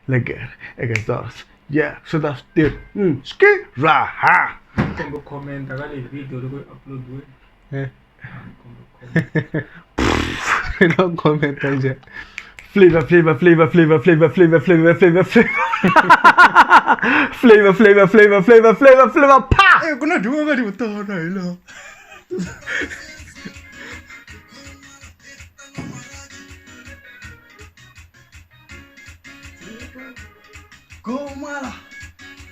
legere against us. Yeah, so that's it. Ski raha. Comment ka le video le go upload we. No comment anje. Flavor. Flavor. Pa. Eh kuna duwa ga di utona ilo. Komala,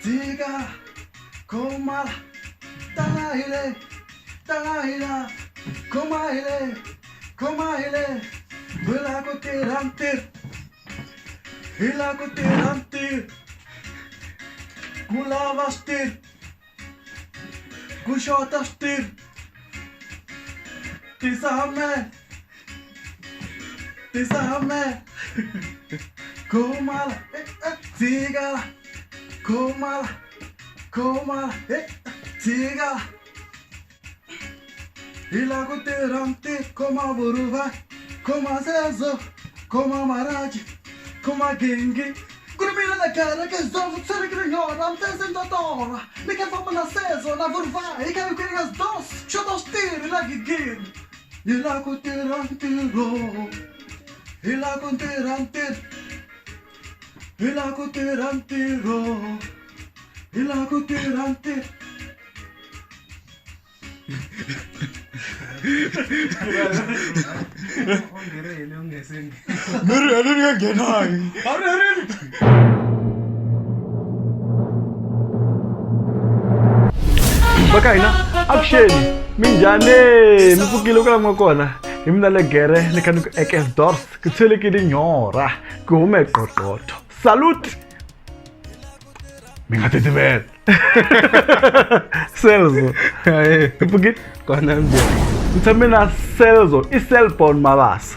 tiga, komala, tangahile, komahile, hila ko tirantir, kulavastir, kushotastir, tisahame, komala, tiga, komala, tiga. Hila ko tirantir, koma Vurvai, koma SeLZO, koma Maraji, koma Gingi. Kurumila na cara que zão ser grinhora, am tezendo dora. Me que vamos na SeLZO, na Vurvai, e quero que as dos, Xota Switirhi la gigir. Hila ko tirantiro, hila ko tirantir. Hila ko tirantir. Bakaina, action. Minjane, mipukilo ka lang kona. Imna legere, lekanu against us. Kutsele ki di nyora. Kume kototo. Salute. Mingate tibet. SeLZO. Pugit Kona mbia. Utamina SeLZO. Iselpon mabasa.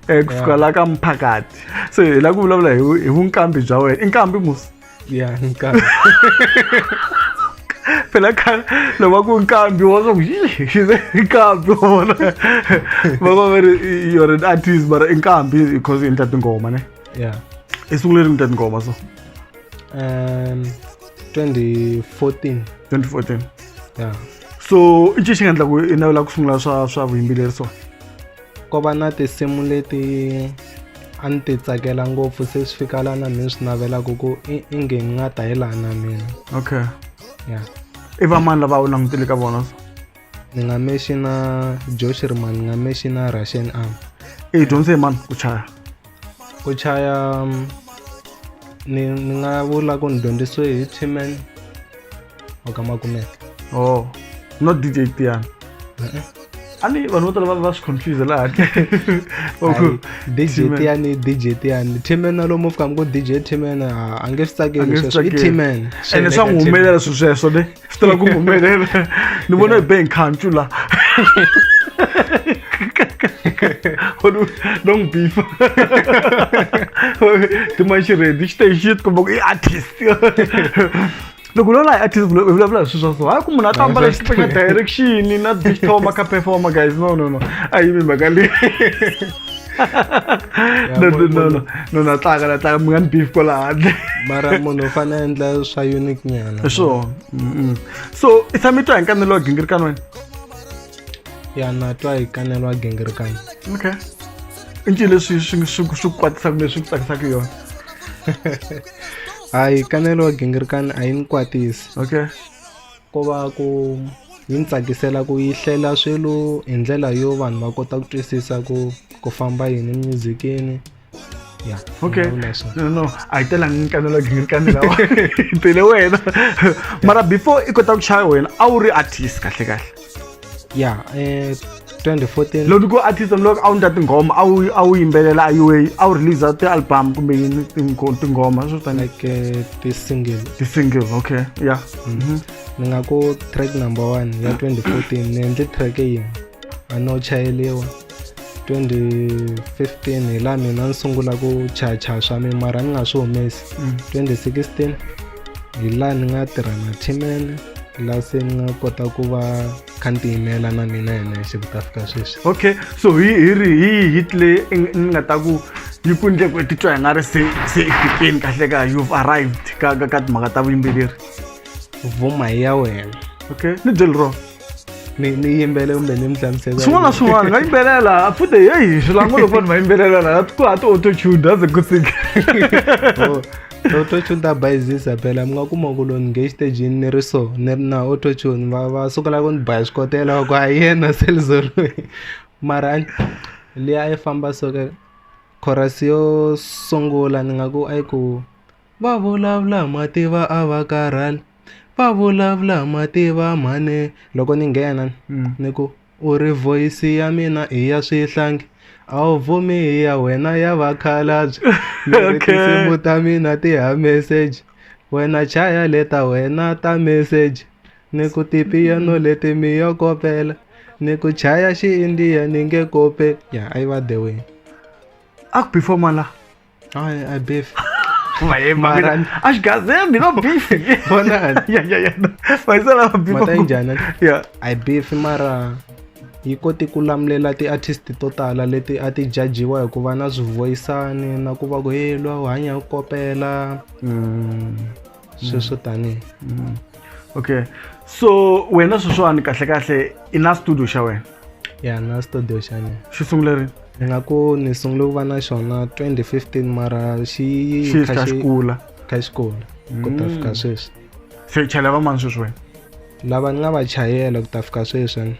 Kuskala ka mphakathi. So la kuvulavula hi vunkambi bya wena. Inkambi mus. Yeah, nka. Phela kha loko ku nkambi wa so inkambi wona. Baba you're an artist but inkambi because in ngoma ne. Yeah. Isungule ngoma so. 2014. 2014. Yeah. So ichi xingandla ku inavela ku sungula swa vuyimbeleri so. Ko va na tinsimu leti a ni ti tsakela ngopfu se swi fika la na mina swi navelaku ku i nge nga ta yelana na mina. Okay. Yeah. I va mani lava u langutile ka vona so? Ni nga mention Josh Riman, ni nga mention Russian Arm. Dyondze mani ku chaya? Ku chaya ni nga vula ku ni dyondzisiwe hi Timman wa ka Makumeke. Oh, not DJ Tian. Ani vanhu vo tala va swi confuse laha. DJ Tian Timman na lomu fika ku DJ Timman a nge swi tsakeli sweswo i Timman. Ene swa n'wi humelela swilo sweswo ne swi tala ku n'wi humelela. Ni vona hi be nkhancu la. Don't beef. Timanxi ready xi komba ku i artist. Loko lola artist vulavula swilo swo hayi ku munhu a ta ambala xipenya direction na digital ka performer guys no a yi mhaka leyi. No na tlanga mi nga ni beef kwala handle. Mara munhu u fanele endla swa unique nyana. Sure. So i tshame twa hi Nkanelo Gingirikani wena? Ya na twa hi Nkanelo Gingirikani. Okay. I ncini leswi swi kwatisaka leswi ku tsakisaka yona? Hayi Nkanelo Gingirikani a yi ni kwatisi. Okay. Ko va ku yi ni tsakisela ku yi hlela swilo hi ndlela yo vanhu va kota ku twisisa ku famba yini musicini. Yeah. Okay. No. A yi telangi Nkanelo Gingirikani lawa. Tele wena. Mara before I kota ku chaya wena a wu ri artist kahle. Yeah, 2014. Loko ku artist loko a wu ndla tinghoma a wu yimbelela a wu release ti-album kumbe yini tinghoma swo tani like ti-single okay yeah. Ni nga ku track number 1 ya 2014 ni endle track yin'we a no chayeliwa. 2015 hi la mina ni sungula ku chacha swa mina mara ni nga swi humesi. 2016 hi la ni nga tirha na Timman la se ni nga kota ku va kha ni tiyimela na mina hi nexe ku ta fika sweswi. Okay, so hi hit leyi ni nga ta ku yi ku ndle ku titwa hi nga ri se ekipeni kahle ka you've arrived ka timhaka ta vuyimbeleri Vurvai ya wena okay ni byeli ro ni yimbele kumbe ni mi hlamusela swin'wana na swin'wana nga yimbelela futhi heyi swilango loko vanhu va yimbelela laha ku hati auto-tune that's a good thing auto-tune ta bayizisa phela mi nga kuma ku loko ni nge xitejini ni ri so ni ri na auto-tune va sukela ku ni baya xikotela ku a yena SeLZO loyi mara liya a yi famba so ke chorus yo sungula ni nga ku a yi ku va vulavula mativa a va karhali va vulavula mativa mane loko ni nghena ni ku u ri voice ya mina i ya swihlangi a wu vumi hi ya wena ya vakhalabye ni tinsimu ta mina ti ha message wena chaya leta wena ta message ni ku tipiyano leti mi yo kopela ni ku chaya xi-India ni nge kope ya a yi va the way a ku performa la I beef mara a xi gazembi no beef vonani ya mayisela beef mata yi njhani yeah I beef mara yi koti ku lamulela ti-artist to tala leti a ti jajiwa hi ku va na swivoyisani na ku va ku hey lwa u hanya ku kopela sweswo tanihi okay so wena sweswiwani kahle i na studio xa wena ya na studio xa mina xi sungule rini ni nga ku ni sungule ku va na xona 2015 mara xi kha xi kula ku ta fika sweswi se chela va mani sweswi wena lava ni nga va chayela ku ta fika sweswi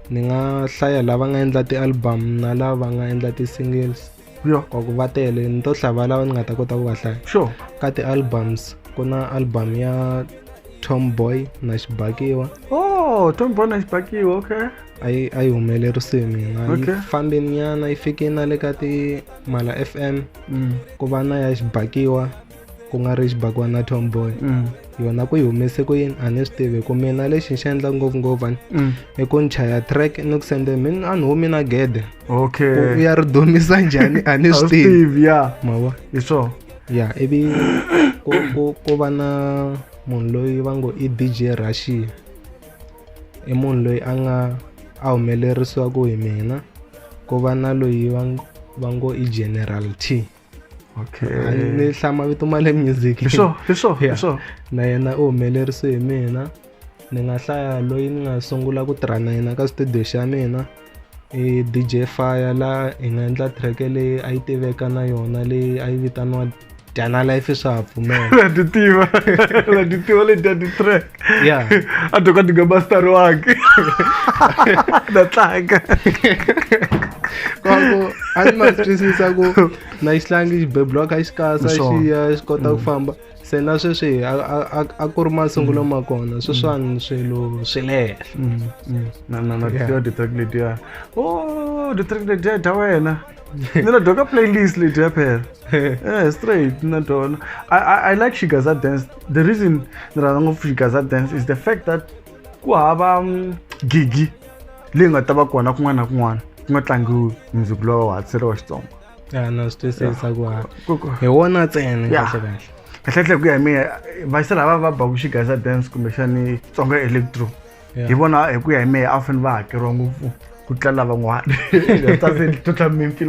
ni nga hlaya lava nga endla ti-album na lava nga endla ti-singles yo kwa ku va tele ni to hlava lava ni nga ta kota ku va hlaya sure ka ti-albums ku na album ya Tomboy na Xibakiwa Tomboy na Xibakiwa okay a yi humelerisile mina Okay. yi fambini nyana yi fike na le ka Mala FM ku va na ya Xibakiwa ku nga ri Xibakiwa na Tomboy yona ku yi humese ku yini a ni swi tivi ku mina lexi xi endla ngopfungopfu i ku ni chaya track ni ku sende mini a ni humi na gede okay ku ya ri dumisa njhani a ni swi tivi ya mava hi swona ya ivi ku va na munhu loyi va ngo i DJ Rashi i munhu loyi a humelerisiwaku hi mina ku va na loyi va ngo i General T okay ni hlama vito ma le music hi swona na yena u humelerisiwe hi mina ni nga hlaya loyi ni nga sungula ku tirha na yena ka studio xa mina i DJ Fire la hi nga endla track leyi a yi tiveka na yona leyi a yi vitaniwa Dana Life swa ha pfumela la titiva leti ya ti-track ya a doka ti nga mastari wake na tlanga kwaku a ni ma twisisa ku na xihlangi xibeblock a xi kasa xi ya xi kota ku famba se na sweswi a ku ri masungulo ma kona sweswiwani swilo swi le henhla na tiva ti-track letiya ti-track letiya ta wena ni na doka playlist letiya phela straight na tona I like Shigaza dance. The reason that I don't Shigaza dance is the fact that ku hava gigi leyi nga ta va kona kun'wana na kun'wana ku nga tlangiwi music lowa wa tseriwa Xitsonga ya na swi twisisa ku hi wona ntsena kahle ku ya hi mina vayisela lava va baku Shigaza dance kumbexani Tsonga electro hi vona hi ku ya hi mina a fanele va hakeriwa ngopfu ku tlula van'wana tase tota mimpi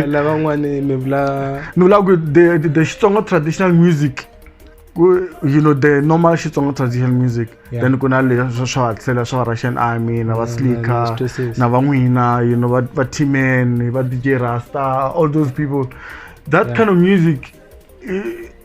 lavan'wani mi vula ku the Xitsonga traditional music you know the normal Xitsonga traditional music then ku na leswi swa hatlisela swa Russian Army na va Slicker na van'wina you know va T-Man va DJ Rasta all those people that kind of music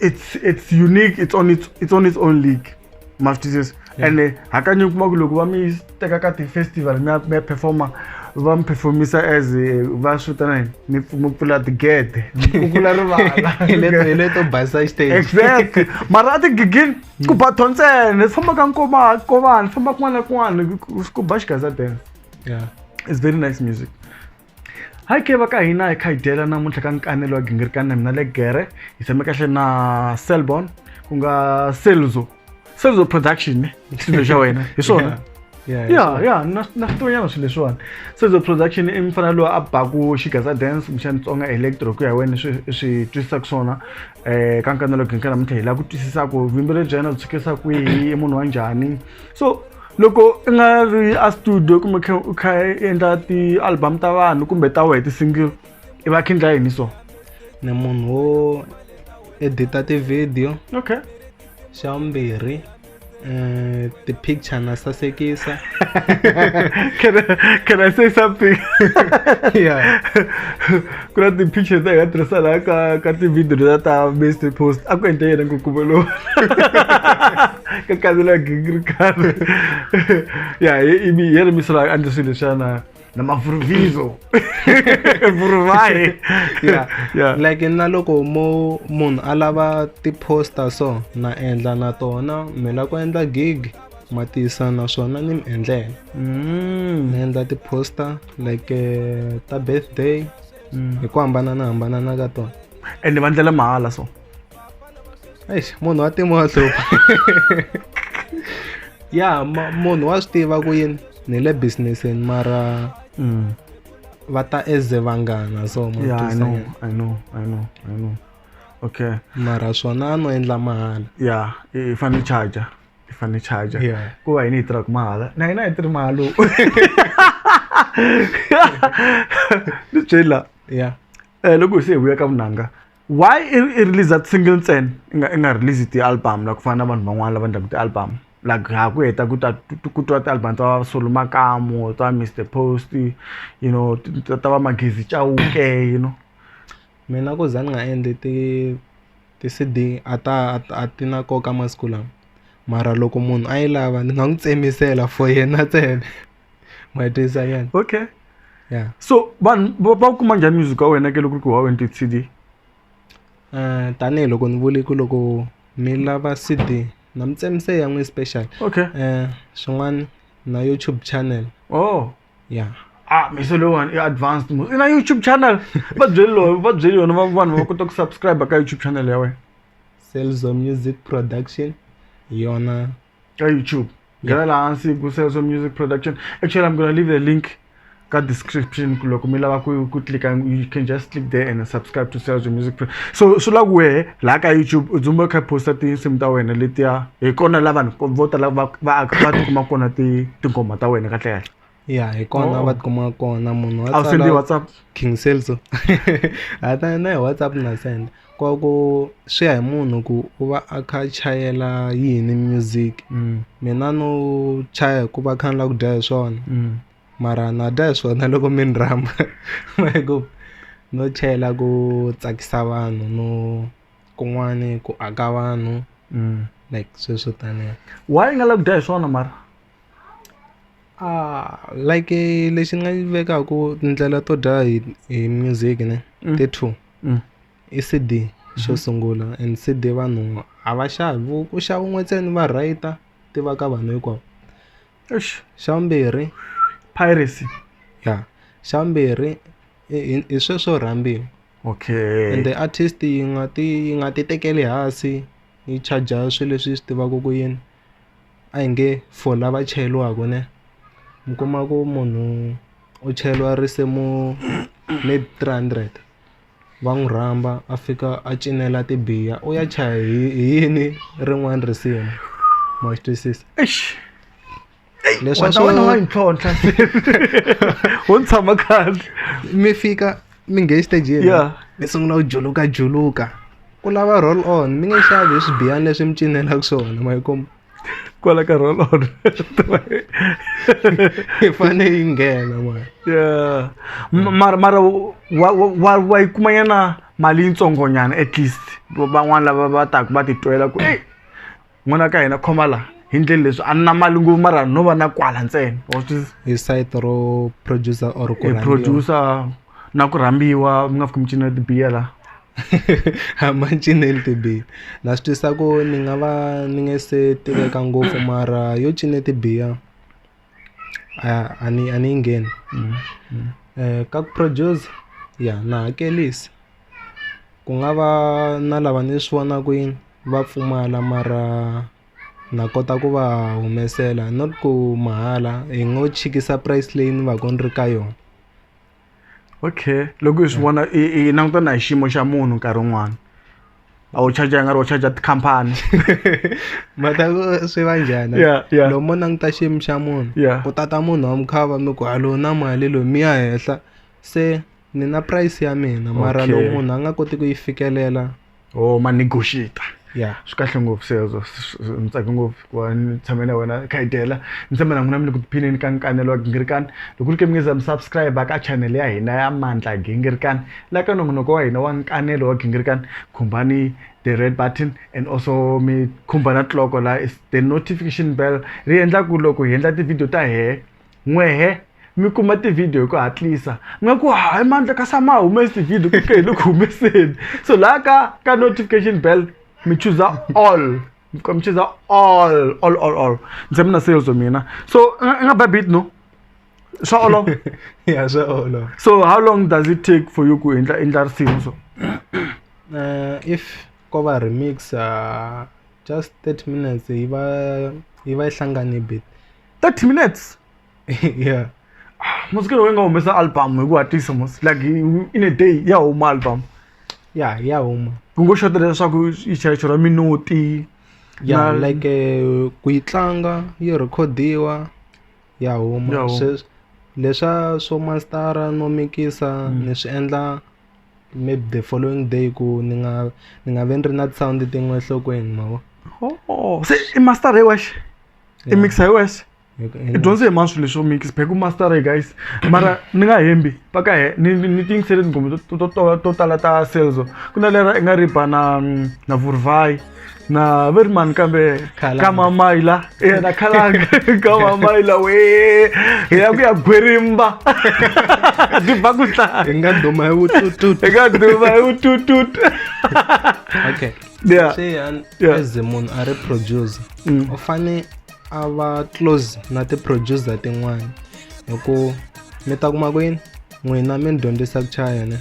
it's unique it's on its own league maftises and hakanyi kuma ku loko va mi teka ka ti-festival mi performa va mi performisa as va switana mi pfula tigede mi kukula rivala leto basa stage exactly mara a tigigini ku ba thontsene swi famba ka nkovani swi famba kun'wana na kun'wana ku ba Shigaza dance it's very nice music hi ke va ka hina hi kha hi dyela namuntlha ka Nkanelo wa Gingirikani na mina le gere hi tshame kahle na Selbon ku nga SeLZO production xilo xa wena hi swona ya na switonyana swilo leswiwani SeLZO production i mfana loyi a baku Shigaza dance kumbexani Tsonga electro ku ya wena swi twisisaka swona ka Nkanelo Gingirikani namuntlha hi lava ku twisisa ku vuyimbeleri bya yena byi tshukisa kwihi i munhu wa njhani so loko i nga ri a studio kumbe u kha endla ti-album ta vanhu kumbe ta wehe ti-single I va kindla yini so? ni munhu wo edita ti-video. Okay. Xa vumbirhi ti-picture na sasekisa. Can I say something? Yeah. Ku na ti-picture ta hi nga tirhisa laha ka ti-video ta Mr Post. A ku endle yena nkukuma lowu. Ka Mandla Gingirikani. Yeah, ibi yena misala andisile xana na mavurvizo. Vurvai. Yeah. Like na loko munhu a lava ti-poster so na endla na tona mi la ku endla gig matisa naswona ni mi endlela. Ni endla ti-poster like ta birthday hi ku hambanana ka tona. And va ndlela mahala so. Eish, munhu wa timotlo. Yeah, munhu wa swi tiva ku yini ni le businessini mara va ta eze vanghana so Yeah, I know. Okay. mara swona no endla mahala. Yeah, i fane charger. Yeah. Ku va yini hi tirhaka mahala. Na hina hi tirhi mahala. Ni byela. Yeah. Loko se hi vuya ka vunanga. Why I release that single ntsena? I nga release ti-album la ku fana na vanhu van'wana lava endlaka ti-album. Like ha ku heta ku twa ti-album ta Solo Makamo, ta Mr Post, you know, ta va Magezi Chauke, you know. Mina ku za ni nga endli ti-CD a ti na koka masiku lama. Mara loko munhu a yi lava ni nga n'wi tsemisela for yena ntsena. Ma tisa yena. Okay. Yeah. So vanhu va kuma njhani music wa wena ke loko ku wa endli CD? Tanihi loko ni vuli ku loko mi lava CD na mi tsemise ya n'wi special. Okay. Swin'wana na YouTube channel. Oh. Yeah. Mr Lowan i advanced mo. Ina YouTube channel. Va byeli yona vanhu va kota ku subscribe ka YouTube channel ya wena. SeLZO Music Production yona Ka YouTube. Gana la hansi ku SeLZO Music Production. Actually, I'm gonna leave the link ka description loko mi lava ku click, you can just click there and subscribe to SeLZO Music. So like we la ka YouTube uzumba ka posta tinsimu ta wena letiya hi kona la vanhu vo tala va tikuma kona tingoma ta wena kahle. Yeah, hi kona va tikuma kona munhu wa I'll send you WhatsApp. King SeLZO. Ata na WhatsApp na send. Ku swi ya hi munhu ku u va a kha chayela yini music. Mina no chaya ku va kha ni la ku dya hi swona. Mara na dya hi swona loko mi ni rhamba. No chayela ku tsakisa vanhu no kun'wani ku aka vanhu. Like sweswo taniya. Why nga la ku dya hi swona mara? Like lexi nga vekaku tindlela to dya hi music ne ti two. I CD xo sungula and CD vanhu a va xavi ku xava un'we ntsena va writer tiva ka vanhu hinkwavo. Xa vumbirhi Piracy. Yeah. Xa vumbirhi i sweswo rhambiwa. Okay. And the artist yi nga ti tekeli hansi yi charger swilo leswi swi tivaka ku yini a hi nge for lava chayeliwaka ne mi kuma ku munhu u chayeliwa risimu maybe 300 va n'wi rhamba a fika a cinela tibiya u ya chaya hi yini rin'wana risimu ma swi twisisa. Leswi wena wa intlhontlha. Wo tshama kahle. Mi fika mi nge stage Yeah. mi sungula ku juluka ku lava roll on mi nge xavi swibiyani leswi mi cinelaka swona ma yi kuma kwala ka roll on. hi fane yi nghena ma. Yeah. Mara wa yi kuma yana mali yitsongonyana at least van'wana lava va taka va titwela ku n'wana ka hina khoma la hi ndlela leswi a na mali ngopfu mara no va na kwala ntsena. Hi site ro producer or ku producer na ku rhambiwa mi nga fiki mi cinela tibiya la. A ma cineli tibiya na swi twisa ku ni nga va ni nge se tiveka ngopfu mara yo cine tibiya a ni yi ngheni. Ka ku produce ya na hakelisa ku nga va na lava ni swi vonaka yini va pfumala mara na kota ku va humesela not ku mahala hi ngo chikisa price leyi ni va ku ni ri ka yona. Okay, loko hi swi vona i languta na hi xiyimo xa munhu nkarhi wun'wana a wu charge nga ri wo charge tikhampani. Mata swi va njhani loko mo languta xiyimo xa munhu ku tata munhu wa mukhava mi ku alo na mali loyi mi ya henhla se ni na price ya mina mara lo munhu a nga koti ku yi fikelela ma negotiate yeah swi kahle ngopfu SeLZO ni tsake ngopfu ku ni tshame na wena kha idela ni tshame na n'wina mi le ku tiphineni ka Nkanelo Gingirikani loko ri ke mi nge subscribe ka channel ya hina ya Mandla Gingirikani la ka nongonoko wa hina wa Nkanelo Gingirikani khumbani the red button and also mi khumbana clock la is the notification bell ri endla ku loko hi endla ti-video ta n'wehe mi kuma ti-video ku hatlisa mi nga ku hayi Mandla ka sama humesi ti-video ku ke loko humeseni so la ka notification bell mi choose all mi choose all ntsemi na SeLZO mina so nga babit no swa olova yeah so so how long does it take for you ku endla risimu so if ko va remix just 30 minutes yi va ihlangane bit 30 minutes yeah muzika lowu nga humesa album hi ku hatlisa mos like in a day ya huma album ya huma ku ngo xota leswaku yi chayachora minoti ya like ku yi tlanga yi recordiwa ya huma leswa swo mastera no mikisa ni swi endla maybe the following day ku ni nga ve ni ri na sound tin'we enhlokweni mavo se i master wexe i mixa hi wexe i dyondze hi maswi leswo mix phela ku master guys mara ni nga hembi paka ni tingisele tingoma to tala ta SeLZO ku na lera i nga riba na Vurvai na verman kambe kama maila na khalanga kama maila we ya ku ya gwerimba dibakutla nga doma ututut okay yeah as munhu a ri producer u fane a va close na ti-producer tin'wana hikuva mi ta kuma kwini n'wina mi ni dyondzisa ku chaya ne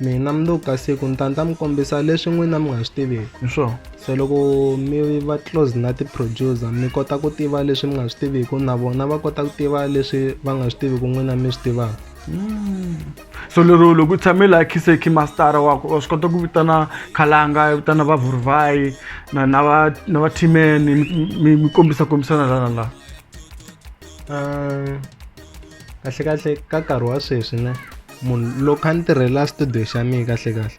mina mundzuku ka siku ni ta mi kombisa leswi n'wina mi nga swi tiveki sure so loko mi va close na ti-producer mi kota ku tiva leswi mi nga swi tiveki na vona va kota ku tiva leswi va nga swi tiveki n'wina mi swi tivaka so lero loko u tshame la khiseki mastara wako wa swi kota ku vitana khalanga vitana va Vurvai na va Timen mi kombisana la kahle ka nkarhi wa sweswi ne munhu loko a ni tirhela studio xa mina kahle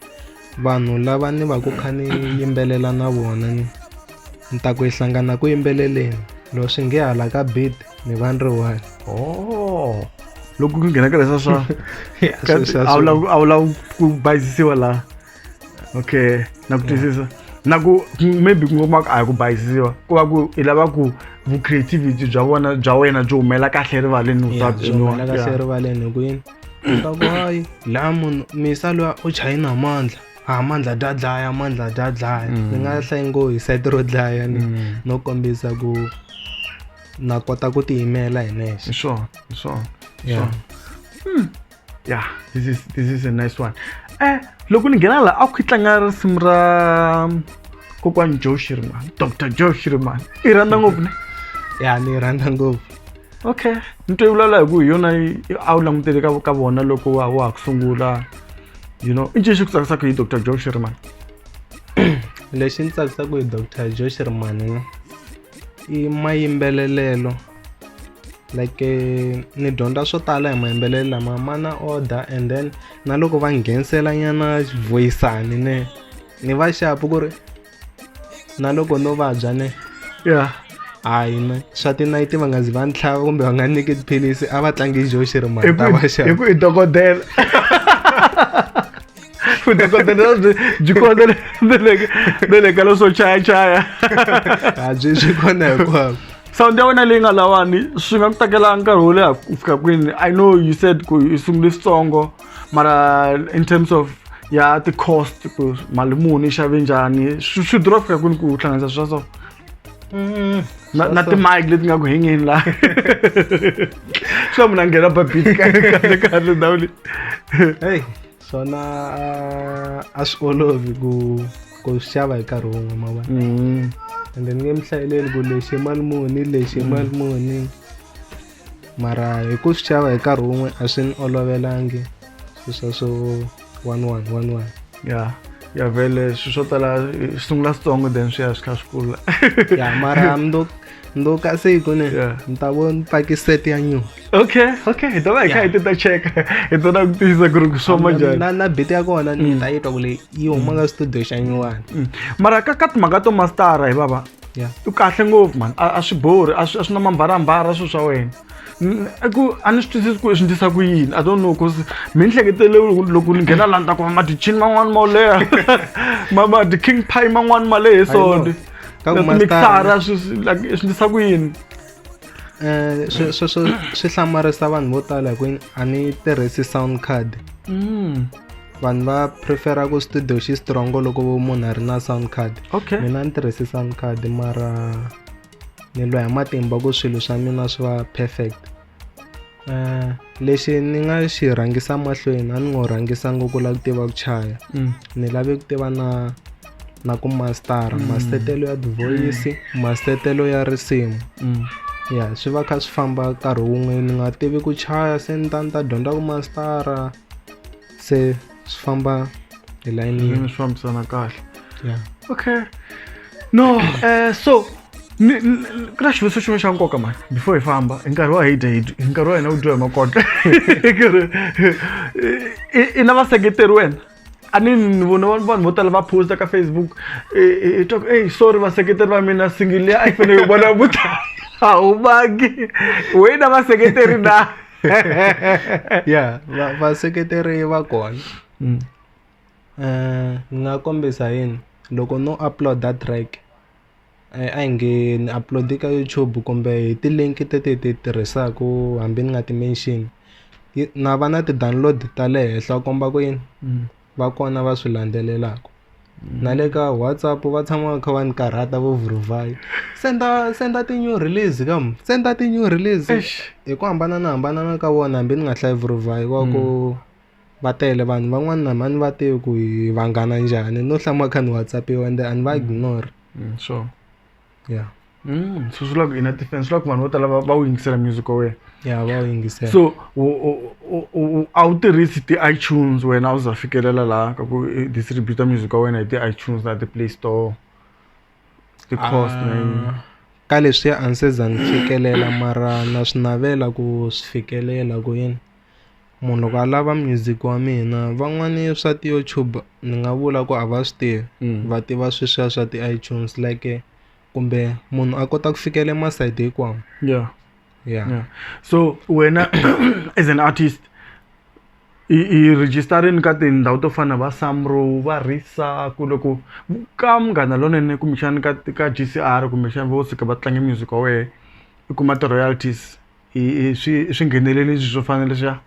vanhu lava ni va ku kha ni yimbelela na vona ni ta ku hi hlangana ku yimbeleleni loko swi nge hala ka beat ni va ni ri one loko ku nghena ka leswa swa a wu lavi ku bayisisiwa la okay na ku twisisa na ku maybe ku ngoma a hi ku bayisisiwa ku va ku i lava ku vu-creativity bya wena byi humela kahle erivaleni humela kahle erivaleni hi ku yini ka ku hayi laha munhu misa loya u chayina mandla mandla dlaya ni nga hlayi ngo hi site ro dlaya no kombisa ku na kota ku tiyimela hi nexe sure yeah this is a nice one loko ni nghena la a ku tlanga risimu ra kokwani Joe Shirimani Dr. Joe Shirimani i rhandza ngopfu ne ya ni rhandza ngopfu okay ni twe vulavula hi ku hi yona a wu langutele ka vona loko wa ha ku sungula you know i ncini xi ku tsakisaka hi Dr. Joe Shirimani lexi ni tsakisaka hi Dr. Joe Shirimani i mayimbelelelo like ni dyondza swo tala hi mayimbelelo lama ma na order and then na loko va nghenisela nyana voisani ne ni va xapu ku ri na loko no vabya ne hayi ne swa tinayiti va nga zi va ni tlhava kumbe va nga nyiki tiphilisi a va tlangi Joe Shirimani ta va xapu hi ku i dokodela byi kona ne le ka leswo chayachaya byi kona hinkwavo sound ya wena leyi nga lawani swi nga ku tekela nkarhi wo leha ku fika kwini I know you said ku i sungule switsongo mara in terms of ya ti-cost ku mali muni i xave njhani swi durha fika kwini ku hlanganisa swa so na ti-mic leti nga ku hengeni la swa munhu a nghena babiti kahle ndhawu leyi hey swona a swi olovi ku xava hi nkarhi wun'we mavona and then nge mi hlayeleli ku lexi mali muni mara hi ku swi xava hi nkarhi wun'we a swi ni olovelangi sweswo one yeah ya vele swo tala sungula switsongo then swi ya swi kha swi kula. ya mara ndo ka siku ne Yeah. ni ta vona paki set ya new. Okay hi ta va hi kha hi ta check hi ta na ku tisa ku ri ku soma njhani. na beat ya kona ni ta yitwa kule yi huma ka studio xa nyuwani. Mara ka timhaka to mastara hi baba Yeah. u kahle ngopfu man a swi bori a swi na mambarambara swilo swa wena ku a ni swi twisisi ku swi ndlisa ku yini I don't know cause mi ni hleketele loko ni nghena laha ni ta kuma matichini man'wani mo leha ti-king pie man'wani ma lehe so Ka ku timixara swi ndlisa ku yini. swi hlamarisa vanhu vo tala hi ku a ni tirhisi sound card. Vanhu va prefera ku studio xi strong loko munhu a ri na sound card. Okay. Mina ni tirhisi sound card mara ni lwa hi matimba ku swilo swa mina swi va perfect. Lexi ni nga xi rhangisa mahlweni a ni ngo rhangisa ngopfu la ku tiva ku chaya. Ni lave ku tiva na ku mastara masetelo ya voice masetelo ya risimu. Ya swi va kha swi famba nkarhi wun'we ni nga tivi ku chaya se ni ta dyondza ku mastara se swi famba hi line Ni yin'we. swi fambisana kahle. Yeah. Okay. No, so ku na xivutiso xin'we xa nkoka mani before hi famba hi nkarhi wa hi nkarhi wa hina wu dyiwa hi makotla i na vaseketeri wena a ni vona vanhu vo tala va posta ka Facebook i twa ku sorry vaseketeri va mina single leyi a yi fanele yi vona vuta a wu vangi we na vaseketeri na. Yeah vaseketeri va kona. Ni nga kombisa yini loko no upload track a hi nge ni upload ka YouTube kumbe hi ti-link teti ti tirhisaka hambi ni nga ti mention na va na ti-download ta le henhla komba ku yini va kona va swi landzelelaka. Na le ka WhatsApp va tshama kha va ni karhata vo Vurvai senda ti-new release senda ti-new release hi ku hambanana ka vona hambi ni nga hlayi Vurvai wa ku va tele vanhu van'wana na mani va tivi ku hi vanghana njhani no hlama kha ni WhatsApp ende a ni va ignore. So Yeah. So swi la ku ina defense swi la ku vanhu vo tala va wu yingisela music wa wena. Yeah va wu yingisela. So a wu tirhisi ti-iTunes wena a wu za fikelela laha ka ku distributor music wa wena hi ti-iTunes na ti-Play Store ti-cost ka leswi a ni se za ni fikelela mara na swi navela ku swi fikelela ku yini munhu loko a lava music wa mina van'wani swa ti-YouTube ni nga vula ku a va swi tivi va tiva sweswiya swa ti-iTunes like kumbe munhu a kota ku fikelela masayiti hinkwawo. Yeah. So wena as an artist i registerini ka tindhawu to fana va SeLZO va Risa ku loko ka Munghana Lonene kumbexani ka GCR kumbexani vo suka va tlanga music wa wena i kuma ti-royalties swi ngheneleli swo fana leswiya.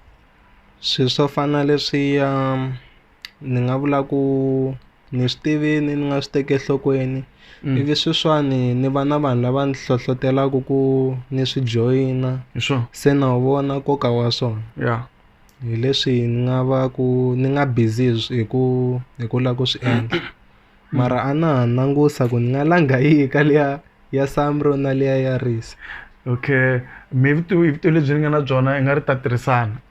Swilo swo fana leswiya ni nga vula ku ni swi tivini ni nga swi teki enhlokweni ivi sweswiwani ni va na vanhu lava ni hlohlotelaka ku ni swi joyina se na vona nkoka wa swona. Hi leswi ni nga va ku ni nga busy hi ku lava ku swi endla mara a na ha langusa ku ni nga langa yihi ka liya ya SeLZO na liya ya Risa. Okay maybe vito lebyi ni nga na byona i nga ri ta tirhisana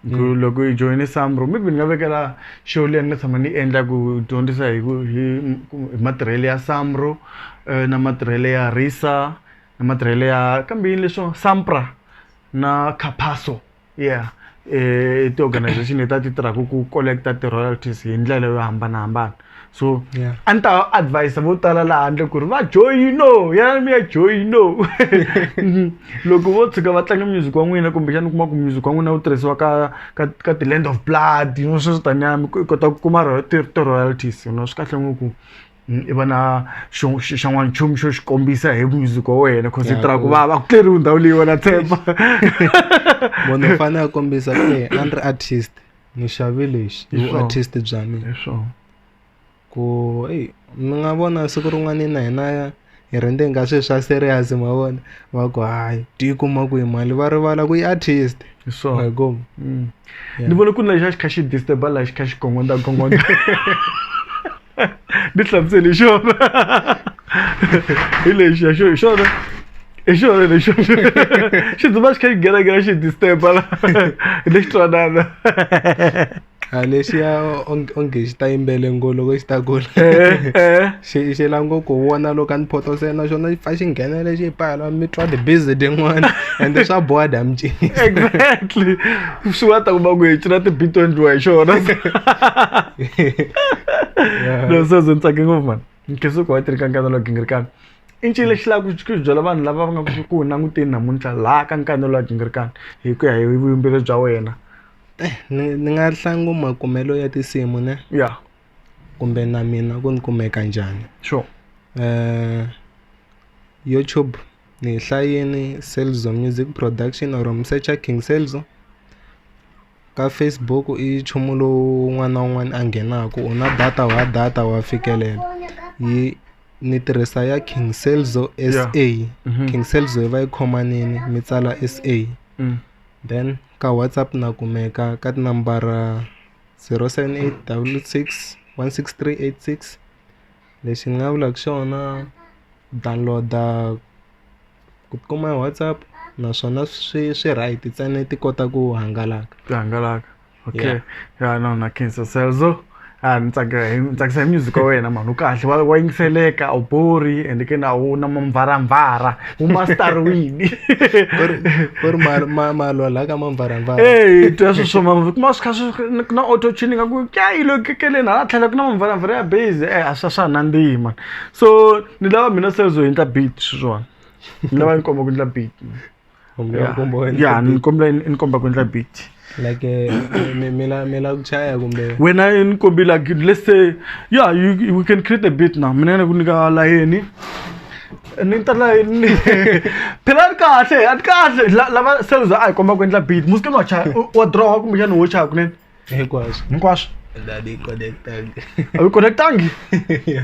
loko i joyine SeLZO maybe ni nga vekela show leyi ni nga tshama ni endla ku dyondzisa hi matirhelo ya SeLZO na matirhelo ya Risa na matirhelo ya kambe yini leswo Sampra na Capasso ti-organization leti ti tirhaka ku collecta ti-royalties hi ndlela yo hambanahambana. So a ni ta advise vo tala laha handle ku ri va joyino yana mi ya joyino loko vo tshuka va tlanga music wa n'wina kumbexani kuma ku music wa n'wina wu tirhisiwa ka ti-Land of Blood sweswo taniya i kota ku kuma ti-royalties swi kahle ngopfu i va na xan'wanchumu xo xi kombisa hi music wa wena cause i tirha ku va ku tleriwi ndhawu leyi wena tshemba munhu u fanele a kombisa ku a ni ri artist ni xavi lexi i artist bya mina ku mi nga vona siku rin'wana na hina hi rende nga swilo swa serious ma vona va ku hayi ti yi kuma ku hi mali va rivala ku i artist ni vona ku ri lexi a xi kha xi disturba laha xi kha xi gongonda ni hlamuseli hi xona hi lexiya hi xona lexo xi dzuma xi kha xi nghena xi disturba la hi lexi twanana Alessia onge xitayimbele ngolo ko xitakula xi lango ku vona loko a ni photose na xona fa xi nghenele xi pala mi twa the busy din'wana ende swa boha damncini exactly swi nga ta kuma ku hi cina ti-beat to endliwa hi xona no SeLZO ni tsake ngopfu mani nkhesuko wa tirhi ka Nkanelo Gingirikani i ncini lexi lavaka ku byela vanhu lava va nga ku languteni namuntlha laha ka Nkanelo Gingirikani hi ku ya hi vuyimbeleri bya wena ni nga hlangu makumelo ya tinsimu ne ya kumbe na mina ku ni kumeka njhani sure YouTube ni hlayini SeLZO Music Production or msearcha King SeLZO ka Facebook i nchumu lowu un'wana na un'wana a nghenaka u na data wa fikelela ni tirhisa ya King SeLZO SA King SeLZO va yi khomanini mi tsala SA then ka WhatsApp na kumeka ka tinambara 07866 lexi ni nga vulaka xona downloada ku kuma hi WhatsApp naswona swi right ntsena ti kota ku hangalaka okay ya no na khensa SeLZO ni tsakisa music wa wena mani u kahle wa yingiseleka u bori ende ke na u na mamvaramvara u masterwini ku ri malwa la ka mamvaramvara twa swi swo kuma swi kha swi na auto tuning nga ku kya ilo kekeleni hala tlhela ku na mamvaramvara ya base a swa nandzihi mani so ni lava mina SeLZO hi ndla beat swona ni lava ni komba ku ndla beat ya ni komba ku ndla beat like mila kuchaya kumbe when I could like let's say yeah we can create a beat now mina ku nika layeni ni ta layeni phela kahle kahle lava SeLZO ay komba ku endla beat muske no cha wa draw kumbe xana wo cha kunene hinkwaswo dadi connected are we connectangi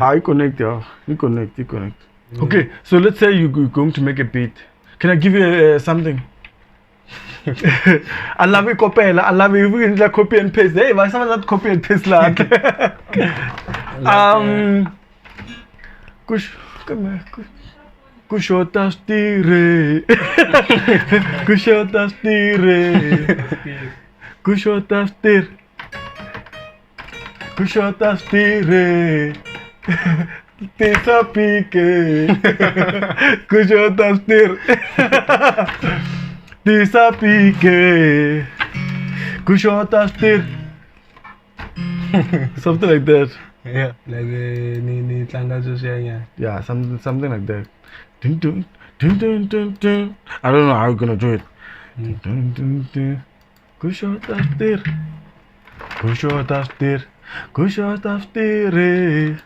I connect you connect okay so let's say you're going to make a beat can I give you something I love kopela I love you like copy and paste hey why someone not copy and paste la Xota Switirhi Xota Switirhi Tisa pike Xota Switirhi Tisa pike Xota Switirhi something like that yeah like ni tlanga sweswiya yeah something like that dun dun dun dun dun dun I don't know how you're gonna do it dun dun dun Xota Switirhi Xota Switirhi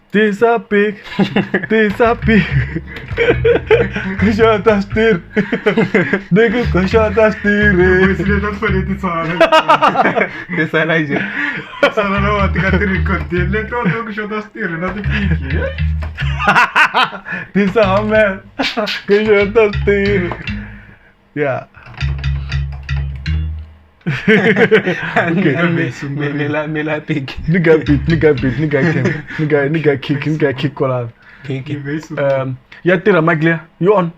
Tisa pike Xota Switirhi Nigga Xota Switirhi Isile fare ti sala. Tisa laje Sala no ti ka ti ricordi le to Xota Switirhi na ti piki. Tisa man Xota Switirhi yeah okay mela pick nigga kick kola ya tira maglia you on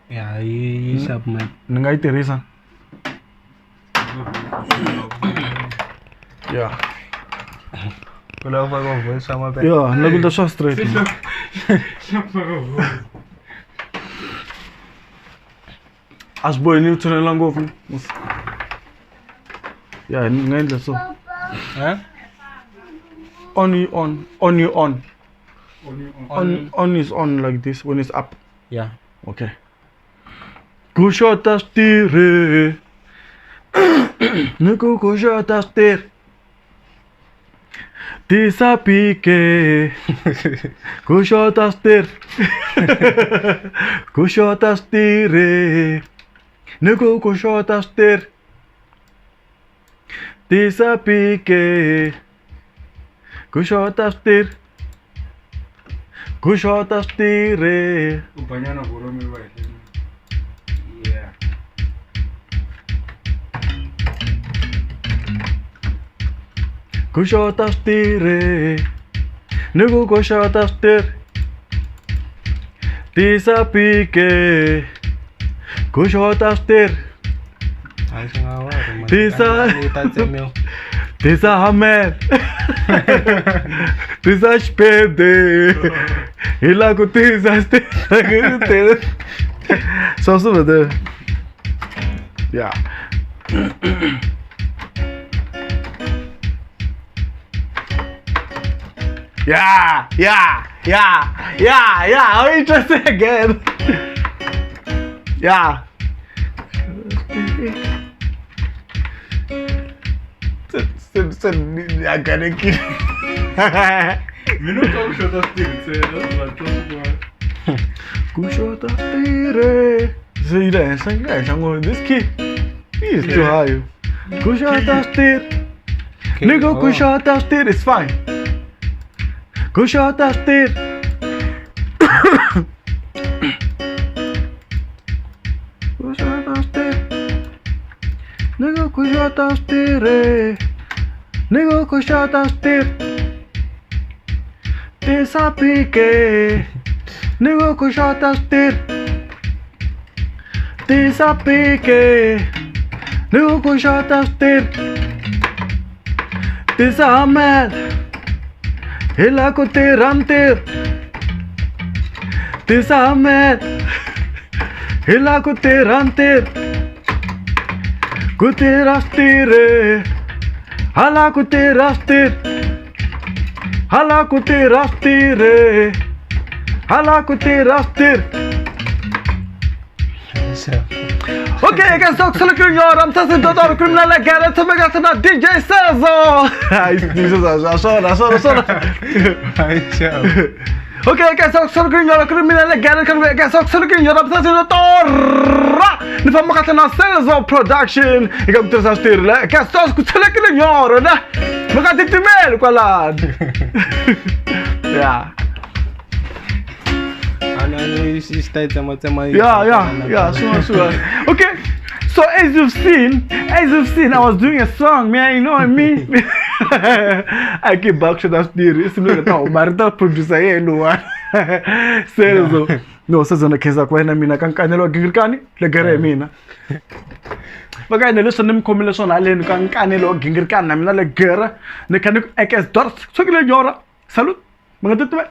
yeah yi sharp man ninga itirisa yeah kula fa go voice sama pe yeah nakunta swa straight as boy ni utshonela ngopfu yeah ngaendla so on is on like this when it's up yeah okay Xota Switirhi Niku Xota Switirhi Tisa pike Xota Switirhi Xota Switirhi Niku Xota Switirhi Tisa pike Xota Switirhi Xota Switirhi Ubanyana voromi va hi. Yeah. Xota Switirhi Niku Xota Switirhi Tisa pike Xota Switirhi Tisa Hamed. Tisa Spede. Ila ko tisa Stede. So there. Yeah. Yeah. How interesting again. Yeah. I gotta kill. Minun kau Xota Switirhi, Xota Switirhi. See that? This kid, he is too high. Xota Switirhi. Nigga, Xota Switirhi is fine. Xota Switirhi. Xota Switirhi. Nigga, Xota Switirhi. Nigga, Xota Switirhi. Tisa pique. Nigga, Xota Switirhi. Tisa pique. Nigga, Xota Switirhi. Tisa Hamed. Hila ko tirantir. Tisa Hamed. Hila ko tirantir. Kutirastire. Hala kutirastir. Hala kutirastire. Hala kutirastir. Okay, guys, so look at your I'm criminal again. Let's make us a DJ SeLZO. Okay, guys, so look at your criminal again. Guys, so look at your I'm going to SeLZO production. I'm going to steer. Guys, so look at your yeah. Yeah, sure. Okay, so as you've seen, I was doing a song, man, you know what I mean? I keep back to that theory. It's not a marital producer here, no one. SeLZO. No, SeLZO na kesa kwa hina mina Nkanelo Gingirikani, legere mina. Bagay na listen nim combination ale Nkanelo Gingirikani na mina legere, ne kan ekes dort. So gele nyora. Salut. Mga tutme.